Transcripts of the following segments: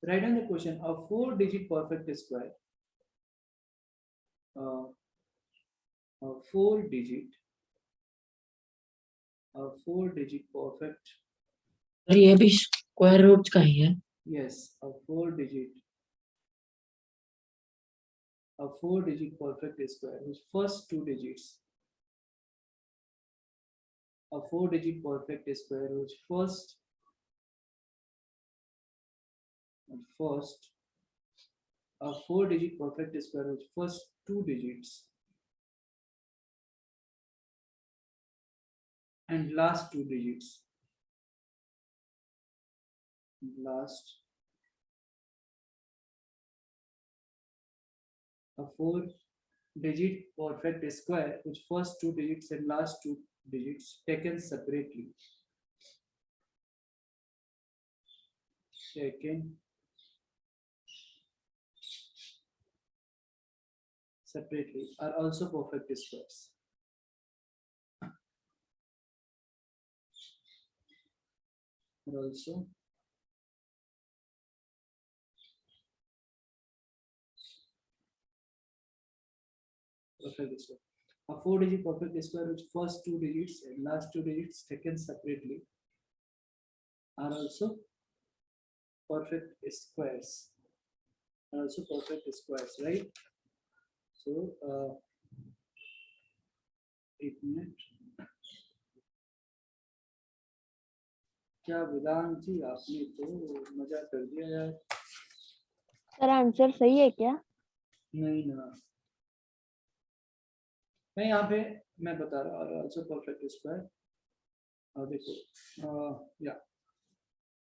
Write down the question. A 4-digit perfect square. A 4-digit perfect. और ये भी square root का ही है. Yes, a 4-digit perfect square whose first two digits. A 4-digit perfect square whose first a 4-digit perfect square whose first two digits and last two digits. A 4-digit perfect square whose first two digits and last two digits taken separately. Are also perfect squares. Also perfect square. A 4-digit perfect square which first two digits and last two digits taken separately are also perfect squares. Right? So, एक minute. क्या वेदांत जी आपने तो मजा कर दिया यार. Sir answer सही है क्या? नहीं ना. मैं यहाँ पे मैं बता रहा हूँ also perfect square. और देखो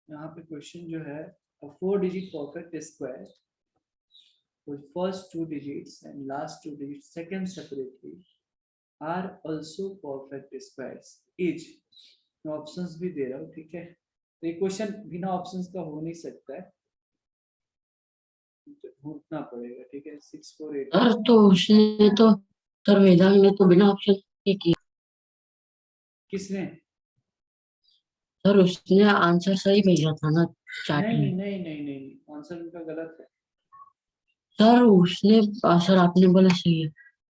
यहाँ पे क्वेश्चन जो है a 4-digit perfect square with first two digits and last two digits taken separately are also perfect squares. Each मैं ऑप्शंस भी दे रहा हूँ, ठीक है. तो ये क्वेश्चन बिना ऑप्शंस का हो नहीं सकता है, ढूंढना पड़ेगा, ठीक है. 6 4 8. सर तो उसने तो सर वेदांग ने तो बिना ऑप्शन के किया. किसने? सर उसने आंसर सही भेजा था ना चैट में. नहीं, आंसर उनका गलत है. सर उसने सर आपने बोला सही है.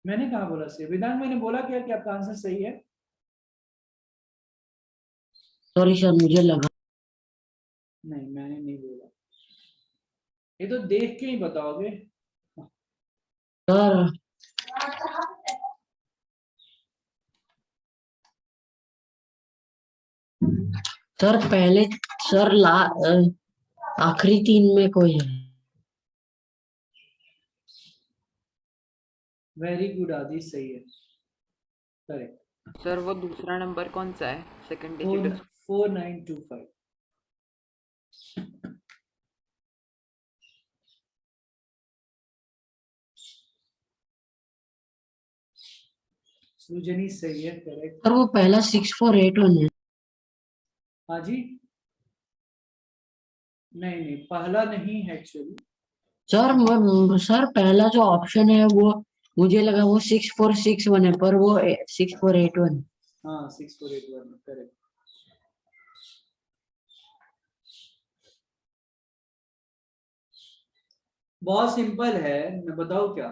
मैंने कहा बोला सही. वेदांत मैंने बोला क्या कि आपका आंसर सही है? सॉरी सर मुझे लगा. नहीं, मैंने नहीं बोला. ये तो देख के ही बताओगे. सर सर पहले सर आखिरी तीन में कोई है. वेरी गुड आदि, सही है. करेक्ट. सर वो दूसरा नंबर कौन सा है? Second digit 4925. सृजनी सही है. करेक्ट. सर वो पहला 6481 है. हाँ जी. नहीं, पहला नहीं है एक्चुअली. सर पहला जो ऑप्शन है वो मुझे लगा वो 6461 है पर वो 6481. हाँ, 6481. करेक्ट. बहुत सिंपल है, मैं बताऊं क्या?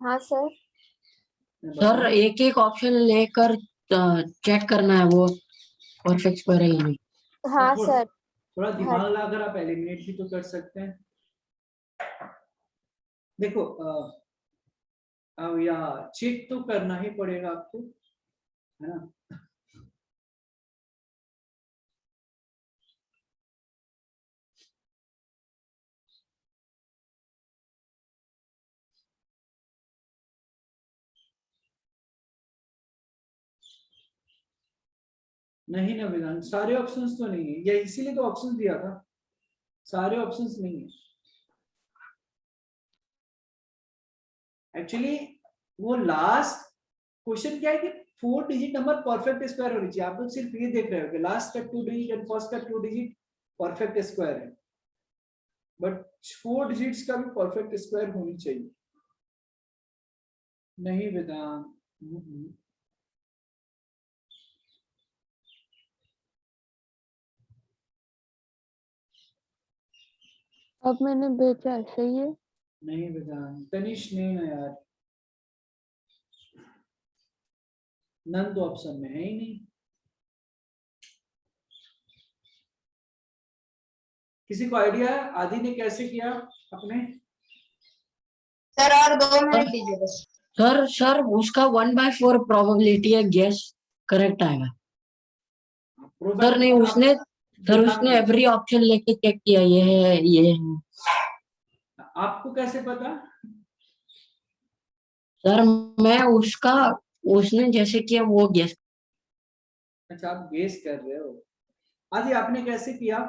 हाँ सर. सर एक एक ऑप्शन लेकर चेक करना है वो परफेक्ट स्क्वायर है या नहीं. हाँ थोड़ा सर. थोड़ा दिमाग लगाकर आप एलिमिनेट भी तो कर सकते हैं. देखो अब यहाँ चेक तो करना ही पड़ेगा आपको, है ना. नहीं ना वेदांत, सारे ऑप्शंस तो नहीं है. या इसीलिए तो ऑप्शन दिया था. सारे ऑप्शंस नहीं है एक्चुअली. वो लास्ट क्वेश्चन क्या है कि 4-digit नंबर परफेक्ट स्क्वायर होनी चाहिए. आप लोग सिर्फ ये देख रहे हो कि लास्ट का 2 digit एंड फर्स्ट का 2 digit परफेक्ट स्क्वायर है, बट 4 digits का भी परफेक्ट स्क्वायर होनी चाहिए. नहीं वेदांत. अब मैंने भेजा है, सही है। नहीं बेटा, तनिष नहीं ना यार, नन तो ऑप्शन में है ही नहीं। किसी को आइडिया है आदि ने कैसे किया अपने? सर और 2 मिनट दीजिए बस। सर उसका 1/4 प्रोबेबिलिटी है, गेस करेक्ट आएगा। सर नहीं, उसने एवरी ऑप्शन लेके चेक किया, ये है। आपको कैसे पता? सर मैं उसने जैसे किया वो गेस। अच्छा, आप गेस कर रहे हो। आदि आपने कैसे किया?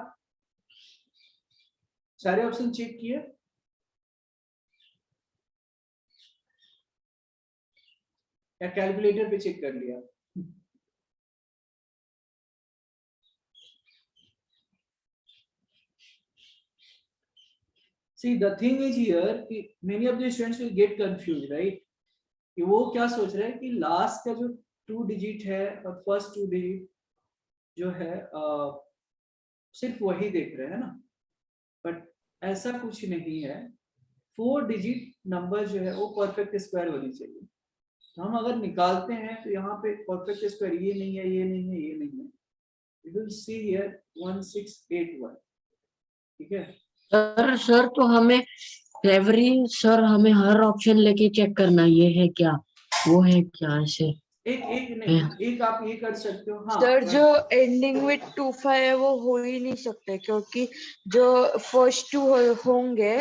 सारे ऑप्शन चेक किए? या कैलकुलेटर पे चेक कर लिया? See, the thing is here कि many of the students will get confused, right? कि वो क्या सोच रहे हैं कि लास्ट का जो 2 डिजिट है और फर्स्ट 2 डिजिट जो है सिर्फ वही देख रहे हैं ना, बट ऐसा कुछ नहीं है। 4 डिजिट नंबर जो है वो परफेक्ट स्क्वायर होनी चाहिए। तो हम अगर निकालते हैं तो यहाँ पे परफेक्ट स्क्वायर ये नहीं है, ये नहीं है, ये नहीं है। You will see here 1681, ठीक है? सर तो हमें हमें हर ऑप्शन लेके चेक करना, ये है क्या, वो है क्या, ऐसे। एक नहीं, एक आप ये कर सकते हो। हाँ सर जो एंडिंग विथ 25 है वो हो ही नहीं सकते, क्योंकि जो फर्स्ट 2 होंगे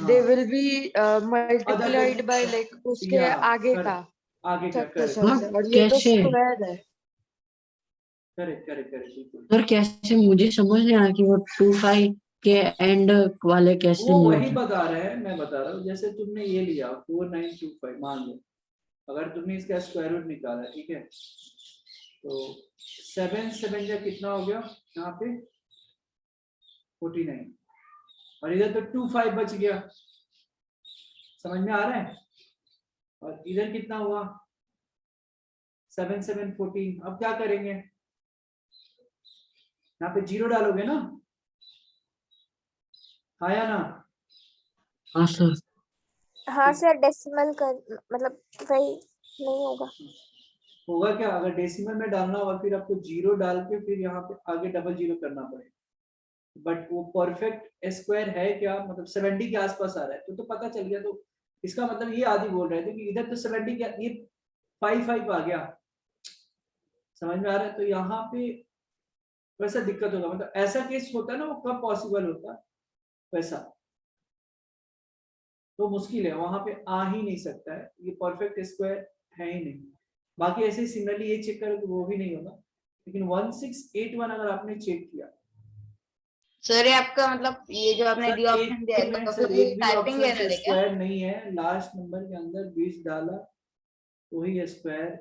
they will be multiplied by like उसके आगे का आगे का फैक्टर करेक्ट सर, और ये तो कैसे? स्क्वायर है। करेक्ट बिल्कुल। सर कैसे, मुझे समझ नहीं आया कि वो 25 के एंड वाले कैसे वो नहीं वही होते। बता रहे हैं, मैं बता रहा हूँ। जैसे तुमने ये लिया 4925, मान लो अगर तुमने इसका स्क्वायर रूट निकाला, ठीक है, तो 7 7 का कितना हो गया यहाँ पे 49, और इधर तो 25 बच गया। समझ में आ रहा है? और इधर कितना हुआ 7 7 14। अब क्या करेंगे, यहाँ पे 0 डालोगे ना, हाँ या ना? हाँ सर। हाँ सर, डेसिमल कर मतलब वही नहीं होगा। होगा क्या, अगर डेसिमल में डालना होगा फिर आपको 0 डाल के फिर यहाँ पे आगे डबल 0 करना पड़ेगा। बट वो परफेक्ट स्क्वायर है क्या, मतलब 70 के आसपास आ रहा है तो पता चल गया। तो इसका मतलब ये आदि बोल रहे थे कि इधर तो 70 क्या, ये 5 आ गया। समझ में आ रहा है? तो यहाँ पे वैसा दिक्कत होगा, मतलब ऐसा केस होता है ना, वो कब पॉसिबल होता है वैसा, तो मुश्किल है, वहां पे आ ही नहीं सकता है, ये परफेक्ट स्क्वायर है ही नहीं। बाकी ऐसे सिमिलरली ये चेक करो तो वो भी नहीं होगा। लेकिन 1681 अगर आपने चेक किया सर ये आपका मतलब ये जो आपने दिया ऑप्शन दिया है तो सर, फिर एक भी टाइपिंग ऑप्शन एरर है क्या? स्क्वायर नहीं है। लास्ट नंबर के अंदर 20 डाला तो ही स्क्वायर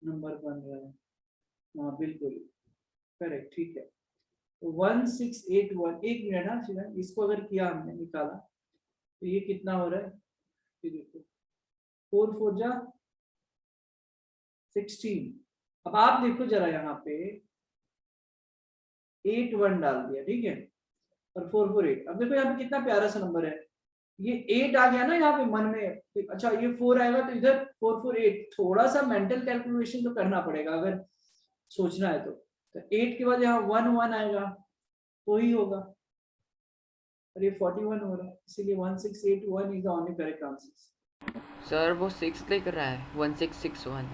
नंबर बन रहा है। हाँ बिल्कुल करेक्ट, ठीक है। तो 1681, एक मिनट, हाँ शिवन, इसको अगर किया हमने निकाला तो ये कितना हो रहा है, ये देखो 4 4 जा 16। अब आप देखो जरा यहाँ पे 8 1 डाल दिया, ठीक है, और 4 4 8। अब देखो यहाँ पे कितना प्यारा सा नंबर है, ये 8 आ गया ना यहाँ पे मन में। अच्छा ये 4 आएगा तो इधर 4 4 8, थोड़ा सा मेंटल कैलकुलेशन तो करना पड़ेगा अगर सोचना है तो 8 के बाद यहाँ 1 1 आएगा तो ही होगा, और ये 41 हो रहा है, इसीलिए 1681 is the only correct answer. Sir वो 6 लिख रहा है 1661।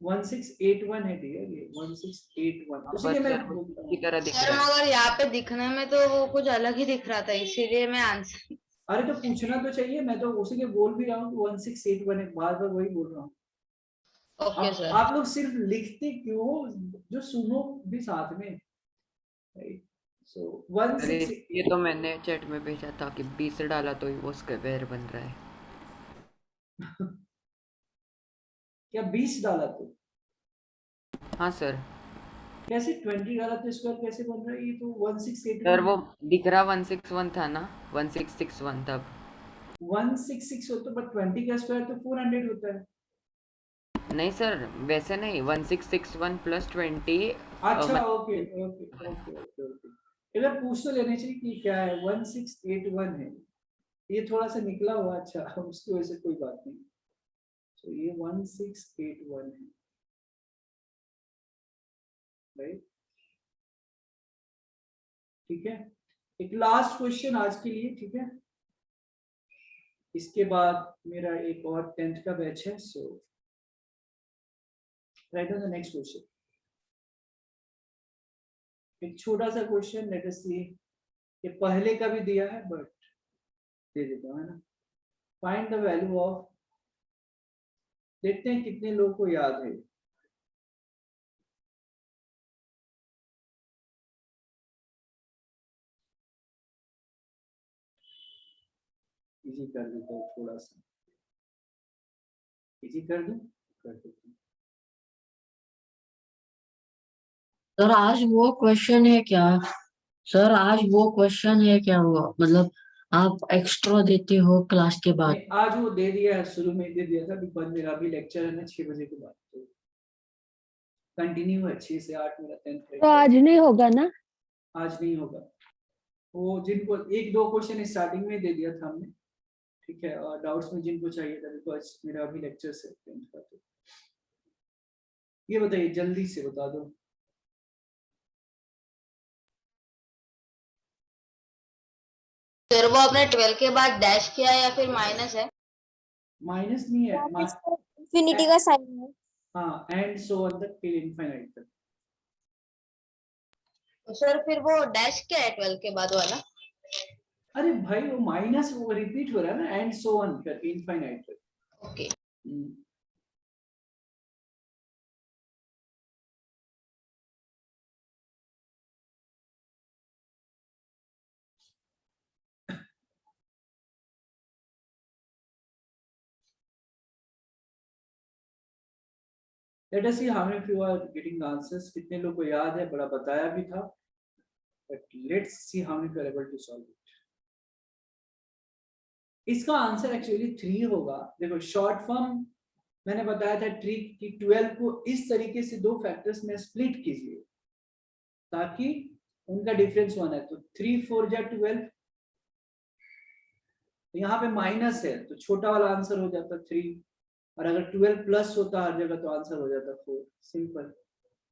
1681 है डियर, ये 1681, इसीलिए मैं बोलता हूँ। की तरह दिख सर रहा है। मगर यहाँ पे दिखने में तो वो कुछ अलग ही दिख रहा था, इसीलिए मैं आंसर। अरे तो पूछना तो चाहिए, मैं तो उसी के बोल भी रहा हूँ 1681 है, बार बार वही बोल रहा हूँ। Okay sir. आप लोग सिर्फ लिखते क्यों, जो सुनो भी साथ में, राइट? सो अरे 16 ये तो मैंने चैट में भेजा था कि 20 डाला तो ही वो स्क्वायर बन रहा है। क्या 20 डाला तो? हाँ सर। कैसे 20 डाला तो स्क्वायर कैसे बन रहा है? ये तो 1681 सर वो दिख रहा 161 था ना, 1661 तब। 166 होता, बट 20 का स्क्वायर तो 400 होता है। नहीं सर वैसे नहीं, 1661 प्लस 20। अच्छा okay okay okay okay okay, अगर पूछ तो लेने चाहिए कि क्या है 1681 है, ये थोड़ा सा निकला हुआ, अच्छा उसकी वजह से कोई बात नहीं। तो ये 1681 है, राइट, ठीक है। एक लास्ट क्वेश्चन आज के लिए, ठीक है, इसके बाद मेरा एक और 10th का बैच है। So right on the next question, एक छोटा सा क्वेश्चन, लेट अस सी, ये पहले का भी दिया है बट दे देता हूं, है ना। फाइंड द वैल्यू ऑफ, देखते हैं कितने लोगों को याद है। इजी कर देता हूँ, थोड़ा सा इजी कर दूं, कर देता हूँ। सर आज वो क्वेश्चन है क्या? सर आज वो क्वेश्चन है क्या, वो मतलब आप एक्स्ट्रा देते हो क्लास के बाद? नहीं, आज वो दे दिया है, शुरू में दे दिया था, बिकॉज मेरा अभी लेक्चर है ना 6 बजे के बाद, तो कंटिन्यू है 6 से 8 मेरा 10th तो आज नहीं होगा ना? आज नहीं होगा। वो जिनको एक दो क्वेश्चन स्टार्टिंग में दे दिया था हमने, ठीक है, और डाउट्स में जिनको चाहिए था, बिकॉज मेरा अभी लेक्चर है 10th का। तो ये बताइए, जल्दी से बता दो। सर वो आपने 12 के बाद डैश किया है या फिर माइनस है? माइनस नहीं है, इंफिनिटी का साइन है। हाँ, एंड सो ऑन तक, टिल इनफाइनाइट तक। तो सर फिर वो डैश क्या है 12 के बाद वाला? अरे भाई, वो माइनस वो रिपीट हो रहा है ना, एंड सो ऑन करके इनफाइनाइट तक। Okay. Let us see how many of you are getting the answers. कितने लोग को याद है, बड़ा बताया भी था, but let's see how many of you are able to solve it. इसका आंसर एक्चुअली 3 होगा। देखो, शॉर्ट फॉर्म मैंने बताया था ट्रिक कि 12 को इस तरीके से दो फैक्टर्स में स्प्लिट कीजिए ताकि उनका डिफरेंस 1 है। तो 3 4 जा 12, यहाँ पे माइनस है तो छोटा वाला आंसर हो जाता 3, और अगर 12 प्लस होता हर जगह तो आंसर हो जाता 4। सिंपल,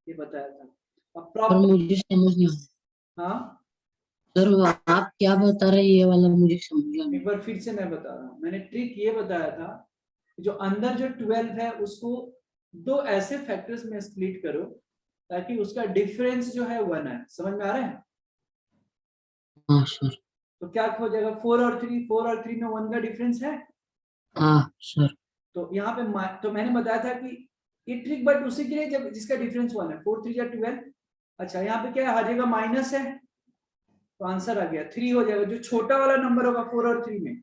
ये बताया था। अब पर प्रॉपर, मुझे समझ नहीं आया हाँ सर, वो आप क्या बता रहे हैं ये वाला मुझे समझ नहीं। एक बार फिर से मैं बता रहा हूँ। मैंने ट्रिक ये बताया था कि जो अंदर जो 12 है उसको दो ऐसे फैक्टर्स में स्प्लिट करो ताकि उसका डिफरेंस जो है 1 है। समझ में आ रहा है? हाँ सर। तो क्या हो जाएगा, 4 और 3, 4 और 3 में 1 का डिफरेंस है। हाँ सर। तो यहाँ पे तो मैंने बताया था कि ये ट्रिक बट उसी के लिए जब जिसका डिफरेंस 1 है। 4 3 या 12। अच्छा, यहाँ पे क्या है, हर जगह माइनस है तो आंसर आ गया 3 हो जाएगा। जो छोटा वाला नंबर होगा 4 और 3 में,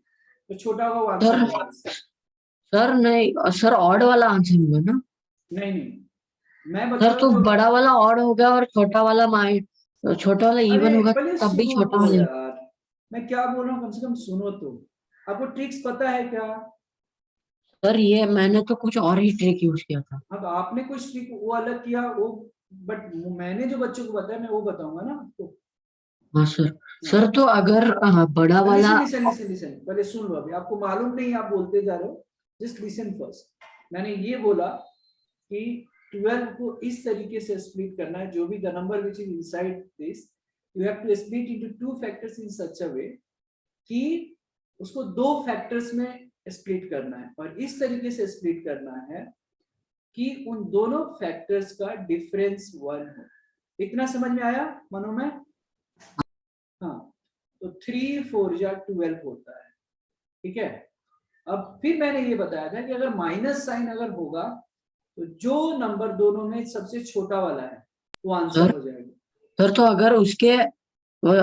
तो छोटा होगा वो आंसर हो जाएगा। सर नहीं सर, ऑड वाला आंसर होगा ना? नहीं नहीं, मैं बता सर रहा तो हूँ बड़ा वाला ऑड होगा और छोटा वाला छोटा वाला अरे इवन होगा, पहले तब भी सुनो छोटा तो वाला। यार, मैं क्या बोल रहा हूँ, कम से कम सुनो तो। आपको ट्रिक्स पता है क्या? सर ये मैंने तो कुछ और ही ट्रिक यूज किया था। अब आपने कुछ ट्रिक वो अलग किया वो, बट मैंने जो बच्चों को बताया मैं वो बताऊंगा ना आपको। हाँ सर। सर तो अगर बड़ा वाला, लिसन लिसन लिसन लिसन, पहले सुन लो। अभी आपको मालूम नहीं, आप बोलते जा रहे हो, जस्ट लिसन फर्स्ट। मैंने ये बोला कि 12 को इस तरीके से स्प्लिट करना है, जो भी the number which is inside this you have to split into 2 factors in such a way कि उसको 2 फैक्टर्स में स्प्लिट करना है, और इस तरीके से स्प्लिट करना है कि उन दोनों फैक्टर्स का डिफरेंस 1 हो। इतना समझ में आया मनो में? हाँ, तो 3 4 या 12 होता है, ठीक है। अब फिर मैंने ये बताया था कि अगर माइनस साइन अगर होगा तो जो नंबर दोनों में सबसे छोटा वाला है वो आंसर हो जाएगा। सर तो अगर उसके वो,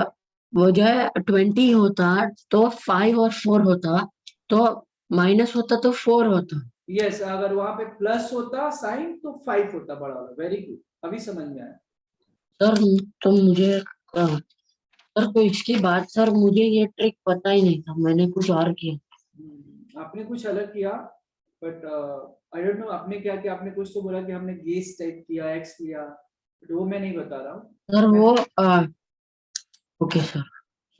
वो जो है 20 होता तो 5 और 4 होता, तो माइनस होता तो 4 होता। यस, अगर वहां पे प्लस होता साइन तो 5 होता बड़ा वाला। वेरी गुड, अभी समझ में आया। सर तो मुझे सर तो इसके बाद सर मुझे ये ट्रिक पता ही नहीं था, मैंने कुछ और किया। आपने कुछ अलग किया, बट आई डोंट नो आपने क्या किया। आपने कुछ तो बोला कि हमने गेस टाइप किया, एक्स किया, बट वो मैं नहीं बता रहा हूँ। सर वो ओके सर।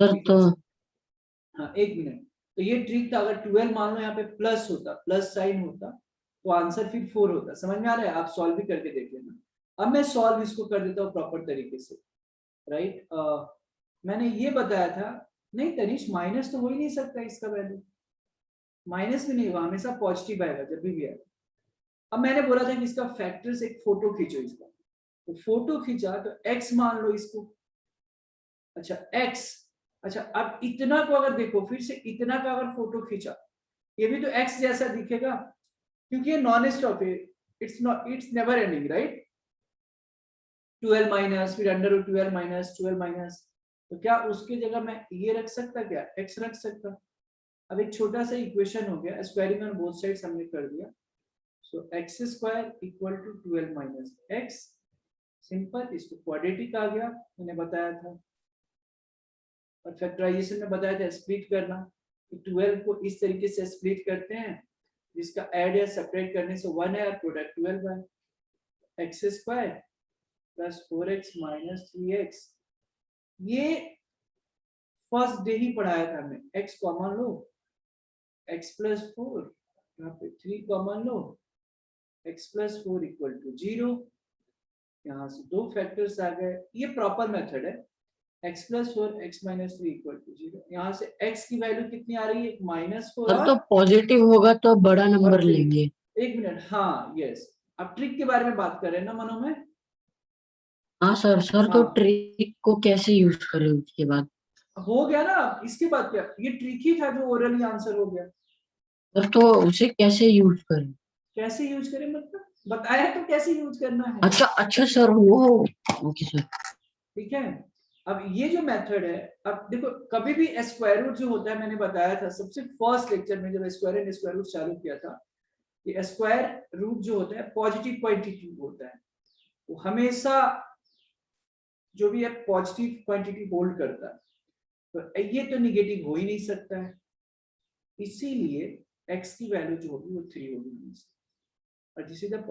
सर तो हाँ एक मिनट, तो ये ट्रिक था, अगर 12 मान लो यहाँ पे प्लस होता, प्लस साइन होता, तो आंसर फिर 4 होता। समझ में आ रहा है? आप सॉल्व भी करके देख लेना। अब मैं सॉल्व इसको कर देता हूँ प्रॉपर तरीके से, राइट। मैंने ये बताया था, नहीं तनिष माइनस तो हो ही नहीं सकता इसका वैल्यू, माइनस भी नहीं हुआ, हमेशा पॉजिटिव आएगा जब भी आएगा। अब मैंने बोला था कि इसका फैक्टर्स एक फोटो खींचो इसका, तो फोटो खींचा तो x मान लो इसको। अच्छा x, अच्छा अब इतना को अगर देखो, फिर से इतना का अगर फोटो खींचा, ये भी तो x जैसा दिखेगा, क्योंकि ये नॉन स्टॉप है, it's never ending, right. 12 minus, फिर अंडर रूट 12 माइनस 12 माइनस, तो क्या उसके जगह मैं ये रख सकता, क्या x रख सकता। अब एक छोटा सा इक्वेशन हो गया, स्क्वायरिंग ऑन बोथ साइड्स हमने कर दिया, so x square equal to 12 minus x, simple. इसको क्वाड्रेटिक आ गया, मैंने बताया था। और फैक्टराइजेशन में बताया था स्प्लिट करना, तो 12 को इस तरीके से स्प्लिट करते हैं, जिसका ऐड या सेपरेट करने से 1 है और प्रोडक्ट 12 है। x square plus 4x minus 3x, ये फर्स्ट डे ही पढ़ाया था हमने। x कॉमन लो, x प्लस 4, यहाँ पे 3 कॉमन लो, x प्लस 4 इक्वल टू 0, यहाँ से दो फैक्टर्स आ गए। ये प्रॉपर मेथड है, x plus 4 x minus 3 equal to 0। यहाँ से x की वैल्यू कितनी आ रही है, -4 सर तो पॉजिटिव होगा तो बड़ा नंबर three। लेंगे। एक मिनट, हाँ यस, अब ट्रिक के बारे में बात कर रहे हैं ना मनो में। हाँ सर। सर तो हाँ। ट्रिक को कैसे यूज करें उसके बाद? हो गया ना, इसके बाद क्या, ये ट्रिक ही था जो ओरली आंसर हो गया। सर तो उसे कैसे यूज करें? कैसे यूज करें मतलब, बताया तो कैसे यूज करना है। अच्छा अच्छा सर, वो ओके सर। ठीक है, अब ये जो मेथड है, अब देखो कभी भी स्क्वायर रूट जो होता है, मैंने बताया था सबसे फर्स्ट लेक्चर में जब स्क्वायर एंड स्क्वायर रूट चालू किया था, कि स्क्वायर रूट जो होता है पॉजिटिव क्वांटिटी होता है, वो हमेशा जो भी है पॉजिटिव क्वांटिटी होल्ड करता है, तो ये तो निगेटिव हो ही नहीं सकता है, इसीलिए x की वैल्यू जो होगी वो 3 होगी, और this is the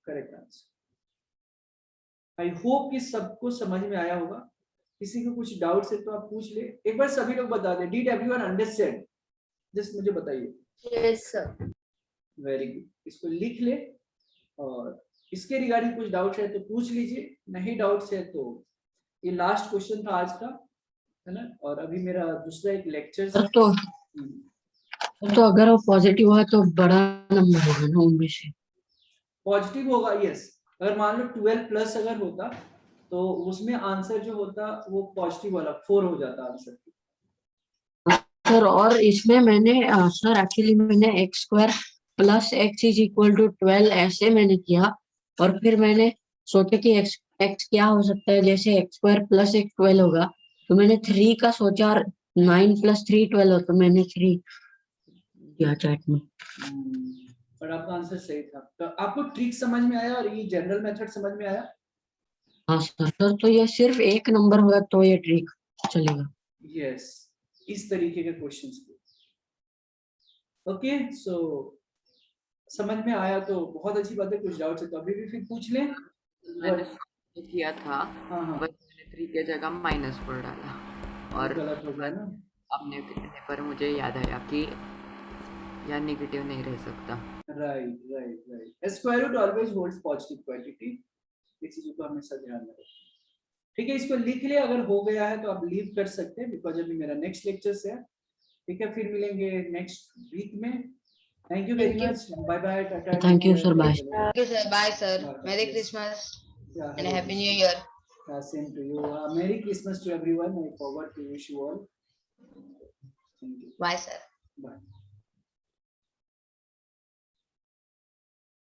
correct answer. I hope कि सबको समझ में आया होगा। किसी को कुछ डाउट है तो आप पूछ ले, एक बार सभी लोग बता दें, डिड एवरीवन अंडरस्टैंड, जस्ट मुझे बताइए। Yes sir. वेरी गुड, इसको लिख ले, और इसके रिगार्डिंग कुछ डाउट है तो पूछ लीजिए, नहीं डाउट्स है तो ये लास्ट क्वेश्चन था आज का, है ना। और अभी मेरा दूसरा एक लेक्चर सर तो अगर वो पॉजिटिव हुआ तो बड़ा नंबर होगा ना उनमें से? पॉजिटिव होगा, यस। अगर मान लो 12 प्लस अगर होता, तो उसमें आंसर जो होता वो पॉजिटिव वाला 4 हो जाता आंसर। सर और इसमें मैंने सर एक्चुअली मैंने x square plus x is equal to 12 ऐसे मैंने किया, और फिर मैंने सोचा कि एक्स एक्स क्या हो सकता है, जैसे एक्स स्क्वायर प्लस एक्स 12 होगा, तो मैंने 3 का सोचा, और 9 + 3 12 हो, तो मैंने 3 किया चैट में। पर आपका आंसर सही था। तो आपको ट्रिक समझ में आया और ये जनरल मेथड समझ में आया? हाँ सर। सर तो ये सिर्फ एक नंबर होगा तो ये ट्रिक चलेगा? यस, इस तरीके के क्वेश्चंस को। ओके, सो समझ में आया तो बहुत अच्छी बात है। कुछ डाउट है तो अभी भी फिर पूछ लें। मैंने किया था, हाँ बस मैंने 3 के जगह -4 डाला, और गलत हो गया ना। अपने करने पर मुझे याद आया कि यार नेगेटिव नहीं रह सकता। Right right right, square root always holds positive quantity, इस चीज को हमेशा ध्यान में रखें। ठीक है, इसको लिख ले, अगर हो गया है तो आप लीव कर सकते हैं, बिकॉज अभी मेरा नेक्स्ट लेक्चर है। ठीक है, फिर मिलेंगे नेक्स्ट वीक में। Thank you very much, bye bye, टाटा। Thank you sir, bye. Thank you sir, bye sir, merry Yes. Christmas Yeah, and Hare happy new Krishna. Year. Same to you. Merry Christmas to everyone. I forgot to wish you all. Thank you. Bye sir.